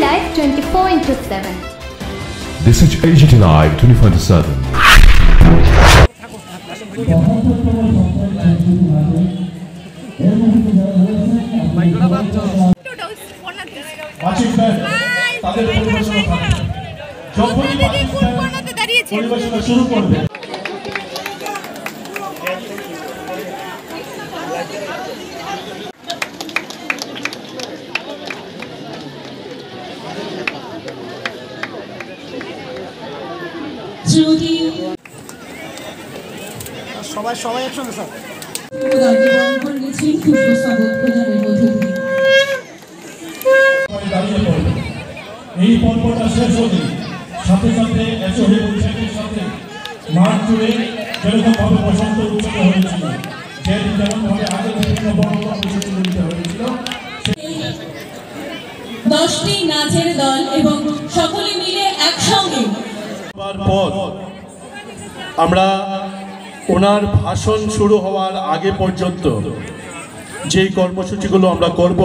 Live 24/7. This is AGT Live 24/7. সবাই একসঙ্গে sir এই পর্বটা শেষ হলে সাথে সাথে এসে বৈশাখের সাথে মাঠ জুড়ে যেরকমভাবে বসন্ত উৎসব হয়েছিল, যেমনভাবে আগে বিভিন্ন বড় প্রতিযোগিতা হয়েছিল, 10টি নাচের দল এবং সকলে মিলে একসঙ্গে পর আমরা ওনার ভাষণ শুরু হওয়ার আগে পর্যন্ত যে কর্মসূচিগুলো আমরা করব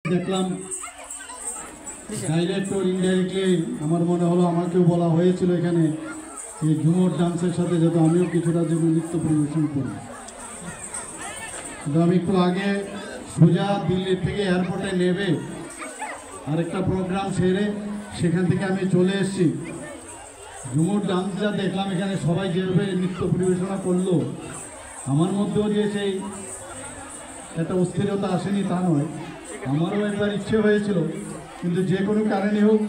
দেখলাম ডাইরেক্ট ও ইনডাইরেক্টলি আমার মনে হলো আমাকেও বলা হয়েছিল এখানে এই ঝুমুর ডান্সের সাথে যাতে আমিও কিছুটা যেন নৃত্য পরিবেশন করি। আমি একটু আগে সোজা দিল্লি থেকে এয়ারপোর্টে নেবে আরেকটা প্রোগ্রাম সেরে সেখান থেকে আমি চলে এসেছি। ঝুমুর ডান্স যা দেখলাম এখানে সবাই যেভাবে নৃত্য পরিবেশনা করলো, আমার মধ্যেও যে সেই একটা অস্থিরতা আসেনি তা নয়, আমারও একবার ইচ্ছে হয়েছিল, কিন্তু যে কোনো কারণে হোক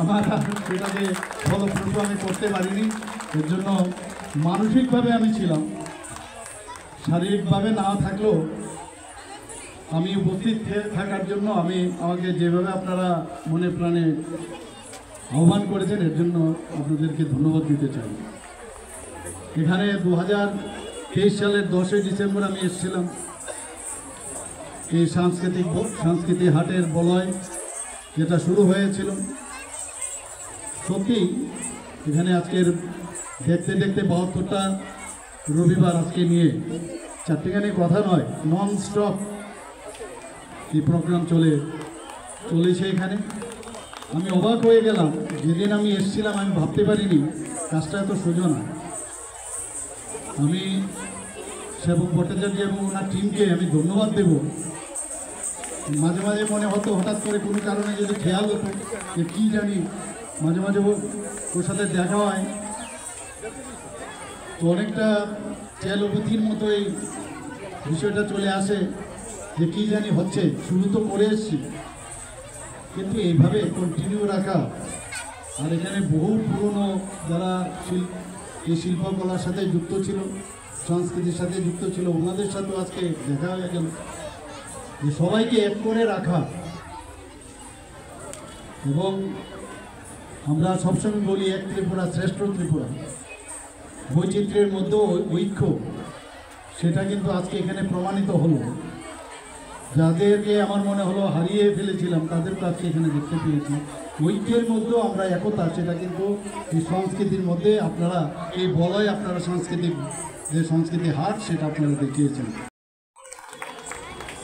আমার সেটাকে ফলপ্রসূ আমি করতে পারিনি। এর জন্য মানসিকভাবে আমি ছিলাম, শারীরিকভাবে না থাকলেও আমি উপস্থিত থাকার জন্য আমাকে যেভাবে আপনারা মনে প্রাণে আহ্বান করেছেন এর জন্য আপনাদেরকে ধন্যবাদ দিতে চাই। এখানে 2023 সালের 10ই ডিসেম্বর আমি এসেছিলাম এই সাংস্কৃতিক হাটের বলয় যেটা শুরু হয়েছিল। সত্যি এখানে আজকের দেখতে দেখতে 72টা রবিবার আজকে নিয়ে চারটিখানি কথা নয়, নন স্টপ এই প্রোগ্রাম চলেছে এখানে। আমি অবাক হয়ে গেলাম, যেদিন আমি এসেছিলাম আমি ভাবতে পারিনি কাজটা এত সোজা না। আমি সেবক ভট্টাচার্য এবং ওনার টিমকে আমি ধন্যবাদ দেব। মাঝে মাঝে মনে হতো হঠাৎ করে কোনো কারণে যদি খেয়াল হতো যে কী জানি, মাঝে মাঝে ওর সাথে দেখা হয় তো অনেকটা চ্যালোপতির মতো এই বিষয়টা চলে আসে যে কী জানি হচ্ছে। শুরু তো করে এসছি, কিন্তু এইভাবে কন্টিনিউ রাখা, আর এখানে বহু পুরনো যারা এই শিল্পকলার সাথে যুক্ত ছিল, সংস্কৃতির সাথে যুক্ত ছিল, ওনাদের সাথেও আজকে দেখা হয়ে গেল। যে সবাইকে এক করে রাখা, এবং আমরা সবসময় বলি এক ত্রিপুরা শ্রেষ্ঠ ত্রিপুরা, বৈচিত্র্যের মধ্যে ঐক্য, সেটা কিন্তু আজকে এখানে প্রমাণিত হলো। যাদেরকে আমার মনে হলো হারিয়ে ফেলেছিলাম তাদেরকে আজকে এখানে দেখতে পেয়েছি। ঐক্যের মধ্যেও আমরা একতা, সেটা কিন্তু এই সংস্কৃতির মধ্যে আপনারা এই বলয় আপনারা যে সংস্কৃতি হাট সেটা আপনারা দেখিয়েছেন।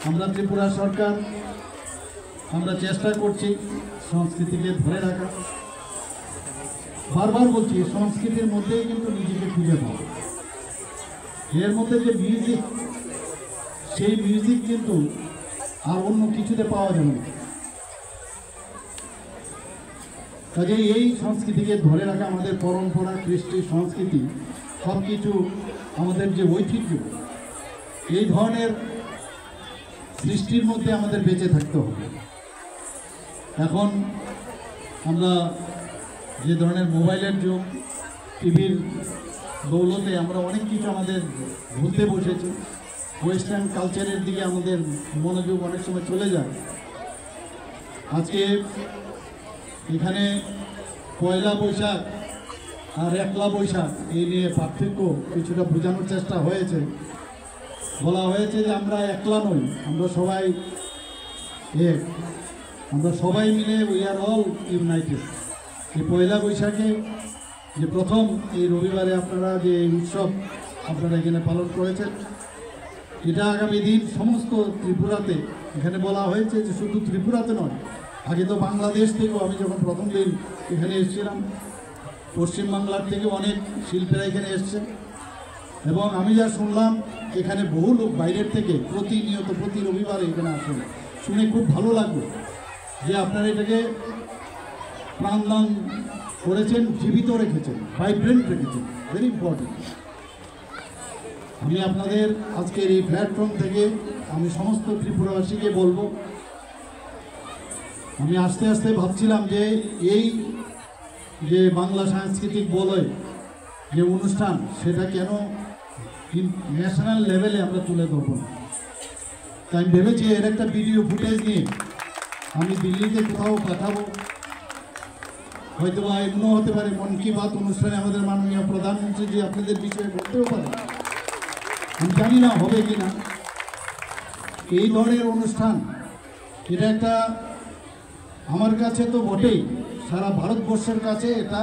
আমরা ত্রিপুরা সরকার আমরা চেষ্টা করছি সংস্কৃতিকে ধরে রাখা। বারবার বলছি সংস্কৃতির মধ্যেই কিন্তু নিজেকে খুঁজে পাওয়া। এর মধ্যে যে মিউজিক, সেই মিউজিক কিন্তু আর অন্য কিছুতে পাওয়া যাবে না। কাজেই এই সংস্কৃতিকে ধরে রাখা, আমাদের পরম্পরা, কৃষ্টি, সংস্কৃতি সব কিছু, আমাদের যে ঐতিহ্য, এই ধরনের সৃষ্টির মধ্যে আমাদের বেঁচে থাকতে হবে। এখন আমরা যে ধরনের মোবাইলের যুগ, টিভির দৌলতে আমরা অনেক কিছু আমাদের ভুলতে বসেছি। ওয়েস্টার্ন কালচারের দিকে আমাদের মনোযোগ অনেক সময় চলে যায়। আজকে এখানে পয়লা বৈশাখ আর একলা বৈশাখ এই নিয়ে পার্থক্য কিছুটা বোঝানোর চেষ্টা হয়েছে। বলা হয়েছে যে আমরা একলা নই, আমরা সবাই এক। আমরা সবাই মিলে উই আর অল ইউনাইটেড। এই পয়লা বৈশাখে যে প্রথম এই রবিবারে আপনারা যে এই উৎসব আপনারা এখানে পালন করেছেন, এটা আগামী দিন সমস্ত ত্রিপুরাতে, এখানে বলা হয়েছে যে শুধু ত্রিপুরাতে নয়, আগে তো বাংলাদেশ থেকেও, আমি যখন প্রথম দিন এখানে এসেছিলাম পশ্চিমবাংলার থেকে অনেক শিল্পীরা এখানে এসছে, এবং আমি যা শুনলাম এখানে বহু লোক বাইরের থেকে প্রতিনিয়ত প্রতি রবিবারে এখানে আসেন। শুনে খুব ভালো লাগলো যে আপনারা এটাকে প্রাণদান করেছেন, জীবিত রেখেছেন, ভাইব্রেন্ট রেখেছেন, ভেরি ইম্পর্টেন্ট। আমি আপনাদের আজকের এই প্ল্যাটফর্ম থেকে আমি সমস্ত ত্রিপুরাবাসীকে বলবো, আমি আস্তে আস্তে ভাবছিলাম যে এই যে বাংলা সাংস্কৃতিক বলয় যে অনুষ্ঠান, সেটা কেন ন্যাশনাল লেভেলে আমরা তুলে ধরবো না। তাই আমি ভেবেছি এর একটা ভিডিও ফুটেজ নিয়ে আমি দিল্লিতে কোথাও পাঠাবো, হয়তো বা এমনও হতে পারে মন কি বাত অনুষ্ঠানে আমাদের মাননীয় প্রধানমন্ত্রী যে আপনাদের বিষয়ে বলতেও পারে, আমি জানি না হবে কি না। এই ধরনের অনুষ্ঠান এটা একটা আমার কাছে তো বটেই, সারা ভারতবর্ষের কাছে এটা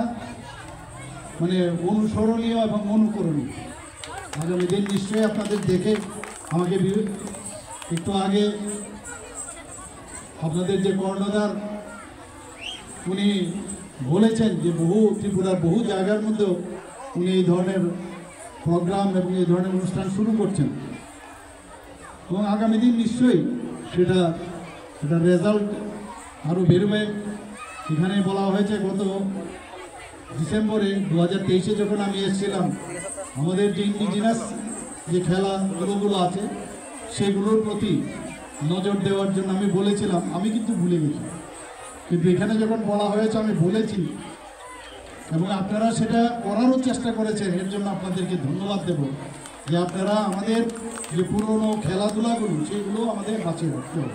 মানে অনুসরণীয় এবং অনুকরণীয়। আগামী দিন নিশ্চয়ই আপনাদের দেখে আমাকে একটু আগে আপনাদের যে কর্ণধার উনি বলেছেন যে বহু ত্রিপুরার বহু জায়গার মধ্যেও উনি এই ধরনের প্রোগ্রাম এবং এই ধরনের অনুষ্ঠান শুরু করছেন, এবং আগামী দিন নিশ্চয়ই সেটা রেজাল্ট আরও বেরোবে। এখানে বলা হয়েছে গত ডিসেম্বরে 2023-এ যখন আমি এসেছিলাম, আমাদের যে ইন্ডিজিনাস যে খেলাগুলো আছে সেগুলোর প্রতি নজর দেওয়ার জন্য আমি বলেছিলাম, আমি কিন্তু ভুলে গেছি, কিন্তু এখানে যখন বলা হয়েছে আমি বলেছি, এবং আপনারা সেটা করারও চেষ্টা করেছেন। এর জন্য আপনাদেরকে ধন্যবাদ দেব যে আপনারা আমাদের যে পুরনো খেলাধুলাগুলো সেগুলো আমাদের বাঁচিয়ে রাখতে হবে।